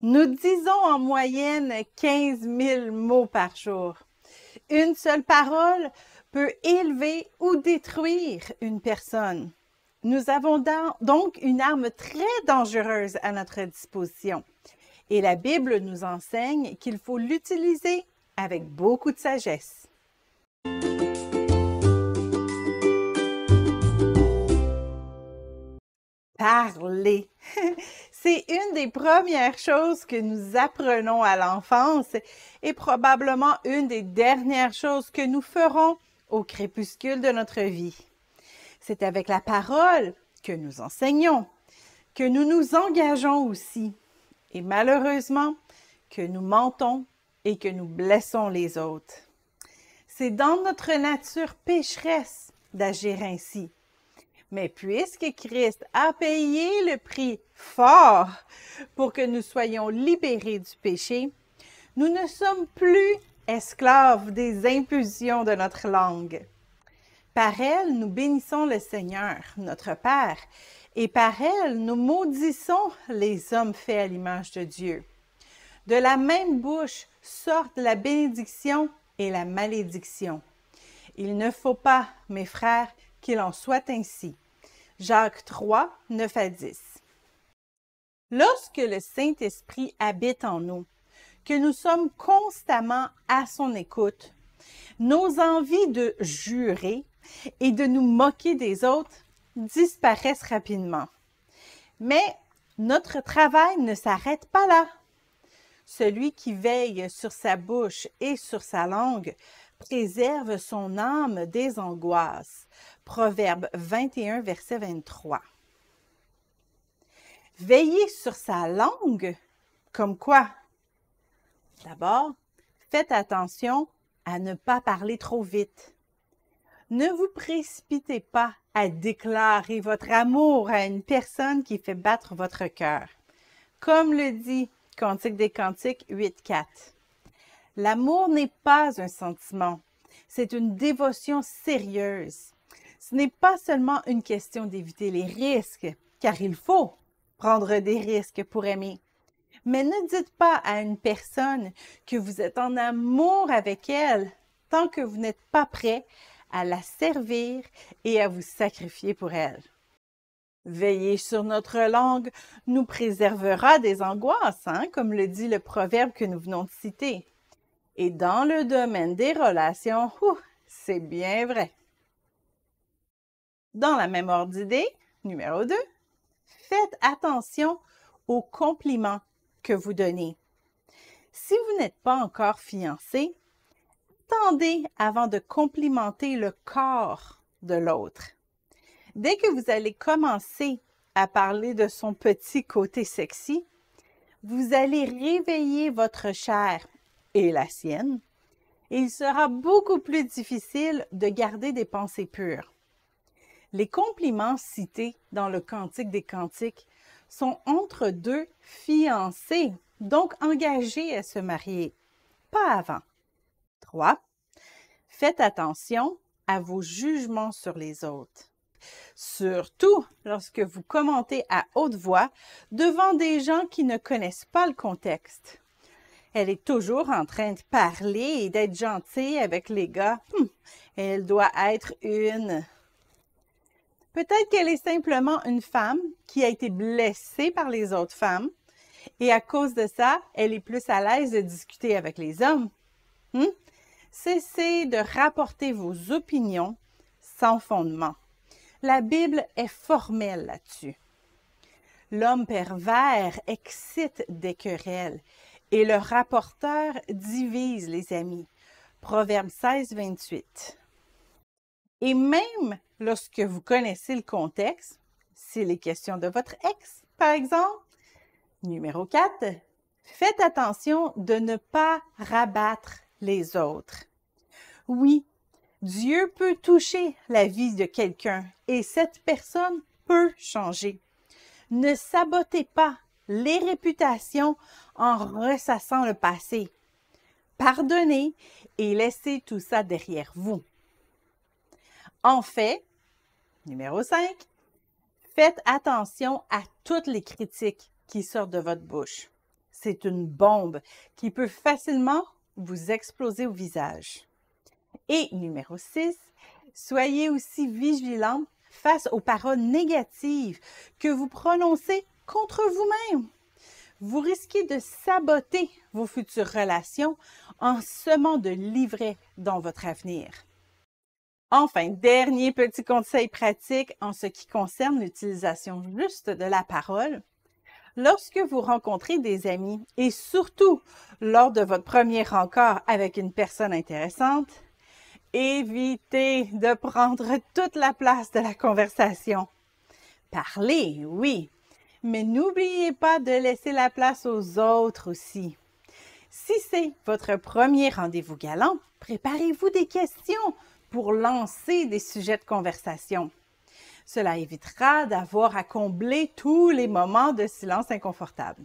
Nous disons en moyenne 15 000 mots par jour. Une seule parole peut élever ou détruire une personne. Nous avons donc une arme très dangereuse à notre disposition. Et la Bible nous enseigne qu'il faut l'utiliser avec beaucoup de sagesse. Parler. C'est une des premières choses que nous apprenons à l'enfance et probablement une des dernières choses que nous ferons au crépuscule de notre vie. C'est avec la parole que nous enseignons, que nous nous engageons aussi, et malheureusement que nous mentons et que nous blessons les autres. C'est dans notre nature pécheresse d'agir ainsi. Mais puisque Christ a payé le prix fort pour que nous soyons libérés du péché, nous ne sommes plus esclaves des impulsions de notre langue. Par elle, nous bénissons le Seigneur, notre Père, et par elle, nous maudissons les hommes faits à l'image de Dieu. De la même bouche sortent la bénédiction et la malédiction. Il ne faut pas, mes frères, qu'il en soit ainsi. Jacques 3, 9 à 10. Lorsque le Saint-Esprit habite en nous, que nous sommes constamment à son écoute, nos envies de jurer et de nous moquer des autres disparaissent rapidement. Mais notre travail ne s'arrête pas là. Celui qui veille sur sa bouche et sur sa langue préserve son âme des angoisses. Proverbe 21, verset 23. Veiller sur sa langue, comme quoi? D'abord, faites attention à ne pas parler trop vite. Ne vous précipitez pas à déclarer votre amour à une personne qui fait battre votre cœur. Comme le dit Cantique des Cantiques 8.4. L'amour n'est pas un sentiment, c'est une dévotion sérieuse. Ce n'est pas seulement une question d'éviter les risques, car il faut prendre des risques pour aimer. Mais ne dites pas à une personne que vous êtes en amour avec elle tant que vous n'êtes pas prêt à la servir et à vous sacrifier pour elle. Veiller sur notre langue nous préservera des angoisses, comme le dit le proverbe que nous venons de citer. Et dans le domaine des relations, c'est bien vrai. Dans la même ordre d'idée, numéro 2, faites attention aux compliments que vous donnez. Si vous n'êtes pas encore fiancé, attendez avant de complimenter le corps de l'autre. Dès que vous allez commencer à parler de son petit côté sexy, vous allez réveiller votre chair et la sienne, et il sera beaucoup plus difficile de garder des pensées pures. Les compliments cités dans le Cantique des Cantiques sont entre deux fiancés, donc engagés à se marier, pas avant. 3. Faites attention à vos jugements sur les autres. Surtout lorsque vous commentez à haute voix devant des gens qui ne connaissent pas le contexte. Elle est toujours en train de parler et d'être gentille avec les gars. Elle doit être une. Peut-être qu'elle est simplement une femme qui a été blessée par les autres femmes et à cause de ça, elle est plus à l'aise de discuter avec les hommes. Cessez de rapporter vos opinions sans fondement. La Bible est formelle là-dessus. L'homme pervers excite des querelles et le rapporteur divise les amis. Proverbe 16, 28. Et même lorsque vous connaissez le contexte, s'il est question de votre ex, par exemple, numéro 4, faites attention de ne pas rabattre les autres. Oui, Dieu peut toucher la vie de quelqu'un et cette personne peut changer. Ne sabotez pas les réputations en ressassant le passé. Pardonnez et laissez tout ça derrière vous. En fait, numéro 5, faites attention à toutes les critiques qui sortent de votre bouche. c'est une bombe qui peut facilement vous exploser au visage. Et numéro 6, soyez aussi vigilant face aux paroles négatives que vous prononcez contre vous-même. Vous risquez de saboter vos futures relations en semant de l'ivraie dans votre avenir. Enfin, dernier petit conseil pratique en ce qui concerne l'utilisation juste de la parole. Lorsque vous rencontrez des amis et surtout lors de votre premier rencontre avec une personne intéressante, évitez de prendre toute la place de la conversation. Parlez, oui, mais n'oubliez pas de laisser la place aux autres aussi. Si c'est votre premier rendez-vous galant, préparez-vous des questions pour lancer des sujets de conversation. Cela évitera d'avoir à combler tous les moments de silence inconfortable.